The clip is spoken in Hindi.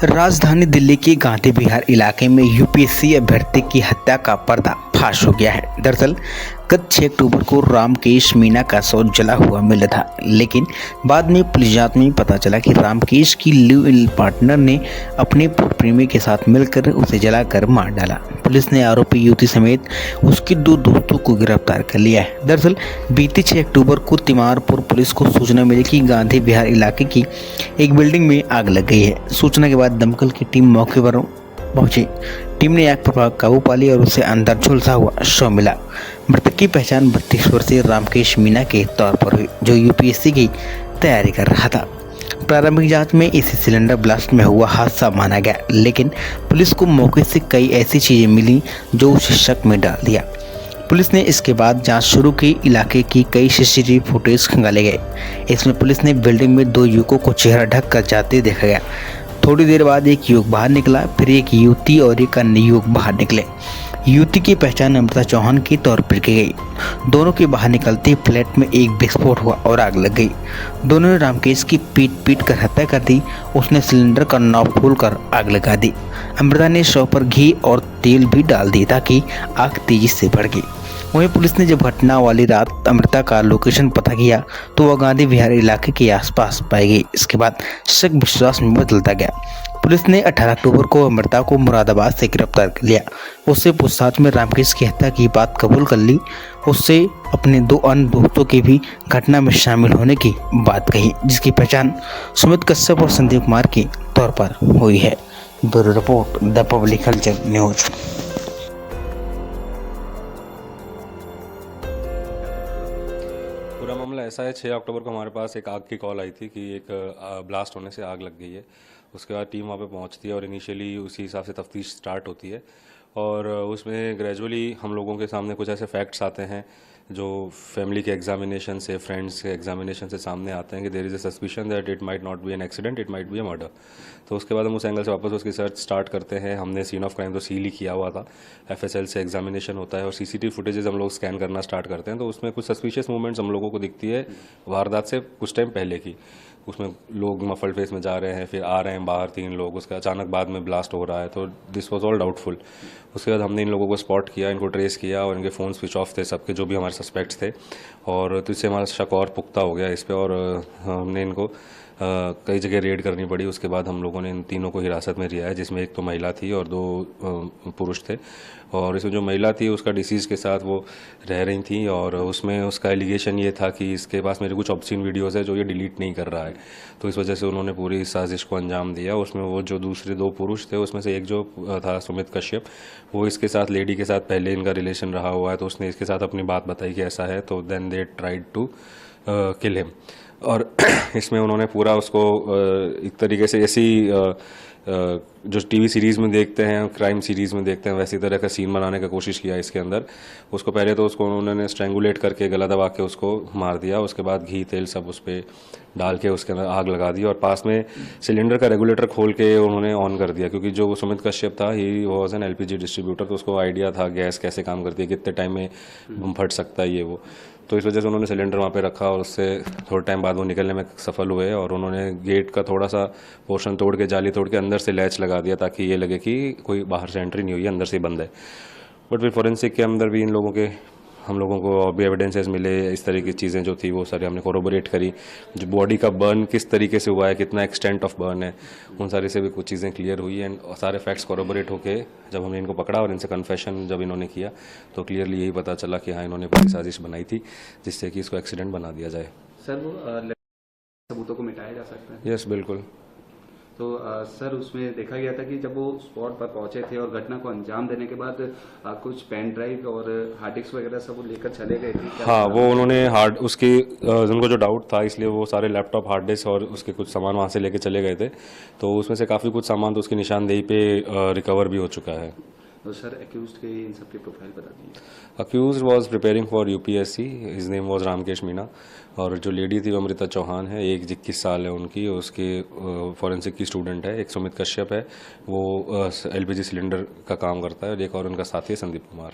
राजधानी दिल्ली के गांधी विहार इलाके में यूपीएससी अभ्यर्थी की हत्या का पर्दाफाश हो गया है। दरअसल गत 6 अक्टूबर को रामकेश मीणा का शव जला हुआ मिला था, लेकिन बाद में पुलिस जांच में पता चला कि रामकेश की लिव इन पार्टनर ने अपने पूर्व प्रेमी के साथ मिलकर उसे जलाकर मार डाला। पुलिस ने आरोपी युवती समेत उसके 2 दोस्तों को गिरफ्तार कर लिया है। दरअसल बीती 6 अक्टूबर को तिमारपुर पुलिस को सूचना मिली कि गांधी विहार इलाके की एक बिल्डिंग में आग लग गई है। सूचना के बाद दमकल की टीम मौके पर पहुंची। टीम ने आग पर काबू पा लिया और उसे अंदर झुलसा हुआ शव मिला। मृतक की पहचान 32 वर्षीय रामकेश मीणा के तौर पर हुई, जो यूपीएससी की तैयारी कर रहा था। प्रारंभिक जांच में इसे सिलेंडर ब्लास्ट में हुआ हादसा माना गया, लेकिन पुलिस को मौके से कई ऐसी चीजें मिली जो उसे शक में डाल दिया। पुलिस ने इसके बाद जांच शुरू की। इलाके की कई सीसीटीवी फुटेज खंगाले गए। इसमें पुलिस ने बिल्डिंग में 2 युवकों को चेहरा ढक कर जाते देखा गया। थोड़ी देर बाद एक युवक बाहर निकला, फिर एक युवती और एक अन्य युवक बाहर निकले। युवती की पहचान अमृता चौहान के तौर पर की गई। दोनों के बाहर निकलते फ्लैट में एक विस्फोट हुआ और आग लग गई। दोनों ने रामकेश की पीट कर हत्या कर दी। उसने सिलेंडर का नॉब खोलकर आग लगा दी। अमृता ने शव पर घी और तेल भी डाल दी ताकि आग तेजी से बढ़ गई। वहीं पुलिस ने जब घटना वाली रात अमृता का लोकेशन पता किया तो वह गांधी विहार इलाके के आसपास पाई गई। इसके बाद शक विश्वास में बदलता गया। पुलिस ने 18 अक्टूबर को अमृता को मुरादाबाद से गिरफ्तार कर लिया। उससे पूछताछ में रामकेश की हत्या की बात कबूल कर ली। उससे अपने 2 अन्य दोस्तों की भी घटना में शामिल होने की बात कही, जिसकी पहचान सुमित कश्यप और संदीप कुमार के तौर पर हुई है। Bureau report, the public culture news. पूरा मामला ऐसा है, 6 अक्टूबर को हमारे पास एक आग की कॉल आई थी कि एक ब्लास्ट होने से आग लग गई है। उसके बाद टीम वहाँ पे पहुँचती है और इनिशियली उसी हिसाब से तफ्तीश स्टार्ट होती है और उसमें ग्रेजुअली हम लोगों के सामने कुछ ऐसे फैक्ट्स आते हैं जो फैमिली के एग्जामिनेशन से, फ्रेंड्स के एग्जामिनेशन से सामने आते हैं कि there is a suspicion that it might not be an accident, it might be a murder. तो उसके बाद हम उस एंगल से वापस उसकी सर्च स्टार्ट करते हैं। हमने सीन ऑफ क्राइम तो सील ही किया हुआ था, एफएसएल से एग्जामिनेशन होता है और सीसीटीवी फुटेजेस हम लोग स्कैन करना स्टार्ट करते हैं। तो उसमें कुछ सस्पिशियस मूवमेंट्स हम लोगों को दिखती है वारदात से कुछ टाइम पहले की। उसमें लोग मफल्ड फेस में जा रहे हैं, फिर आ रहे हैं बाहर 3 लोग, उसका अचानक बाद में ब्लास्ट हो रहा है। तो दिस वाज ऑल डाउटफुल। उसके बाद हमने इन लोगों को स्पॉट किया, इनको ट्रेस किया और इनके फ़ोन स्विच ऑफ थे सबके, जो भी हमारे सस्पेक्ट्स थे। और तो इससे हमारा शक और पुख्ता हो गया इस पर और हमने इनको कई जगह रेड करनी पड़ी। उसके बाद हम लोगों ने इन तीनों को हिरासत में लिया है, जिसमें एक तो महिला थी और 2 पुरुष थे। और इसमें जो महिला थी उसका डिसीज़ के साथ वो रह रही थी और उसमें उसका एलिगेशन ये था कि इसके पास मेरे कुछ ऑब्सीन वीडियोज़ है जो ये डिलीट नहीं कर रहा है। तो इस वजह से उन्होंने पूरी इस साजिश को अंजाम दिया। उसमें वो जो दूसरे 2 पुरुष थे उसमें से एक जो था सुमित कश्यप, वो इसके साथ लेडी के साथ पहले इनका रिलेशन रहा हुआ है, तो उसने इसके साथ अपनी बात बताई कि ऐसा है। तो then they tried to kill him. और इसमें उन्होंने पूरा उसको एक तरीके से ऐसी जो टीवी सीरीज़ में देखते हैं, क्राइम सीरीज़ में देखते हैं, वैसी तरह का सीन बनाने का कोशिश किया इसके अंदर। उसको पहले तो उसको उन्होंने स्ट्रेंगुलेट करके गला दबा के उसको मार दिया। उसके बाद घी तेल सब उस पर डाल के उसके अंदर आग लगा दी और पास में सिलेंडर का रेगुलेटर खोल के उन्होंने ऑन कर दिया, क्योंकि जो सुमित कश्यप था he was an LPG distributor, तो उसको आइडिया था गैस कैसे काम करती है, कितने टाइम में बम फट सकता है ये वो। तो इस वजह से उन्होंने सिलेंडर वहाँ पे रखा और उससे थोड़े टाइम बाद वो निकलने में सफल हुए और उन्होंने गेट का थोड़ा सा पोर्शन तोड़ के, जाली तोड़ के अंदर से लैच लगा दिया ताकि ये लगे कि कोई बाहर से एंट्री नहीं हुई है, अंदर से बंद है। बट फिर फोरेंसिक के अंदर भी इन लोगों के हम लोगों को और भी एविडेंसेस मिले। इस तरह की चीज़ें जो थी वो सारी हमने कोरोबोरेट करी। जो बॉडी का बर्न किस तरीके से हुआ है, कितना एक्सटेंट ऑफ बर्न है, उन सारी से भी कुछ चीज़ें क्लियर हुई एंड सारे फैक्ट्स कोरोबोरेट होके जब हमने इनको पकड़ा और इनसे कन्फेशन जब इन्होंने किया तो क्लियरली यही पता चला कि हाँ, इन्होंने पूरी साजिश बनाई थी जिससे कि इसको एक्सीडेंट बना दिया जाए। सर, वो सबूतों को मिटाया जा सकता है? यस, बिल्कुल। तो सर, उसमें देखा गया था कि जब वो स्पॉट पर पहुंचे थे और घटना को अंजाम देने के बाद कुछ पेन ड्राइव और हार्ड डिस्क वगैरह सब वो लेकर चले गए थे। हाँ, वो उन्होंने उनको जो डाउट था इसलिए वो सारे लैपटॉप, हार्ड डिस्क और उसके कुछ सामान वहाँ से लेके चले गए थे। तो उसमें से काफ़ी कुछ सामान तो उसकी निशानदेही पे रिकवर भी हो चुका है। तो सर, अक्यूज्ड के इन सब की प्रोफाइल बता दीजिए। Accused was preparing for UPSC, his name was Ramkesh Meena. और जो लेडी थी वो अमृता चौहान है, एक 21 साल है उनकी, उसके फॉरेंसिक की स्टूडेंट है। एक सुमित कश्यप है, वो एलपीजी सिलेंडर का काम करता है और एक और उनका साथी है संदीप कुमार।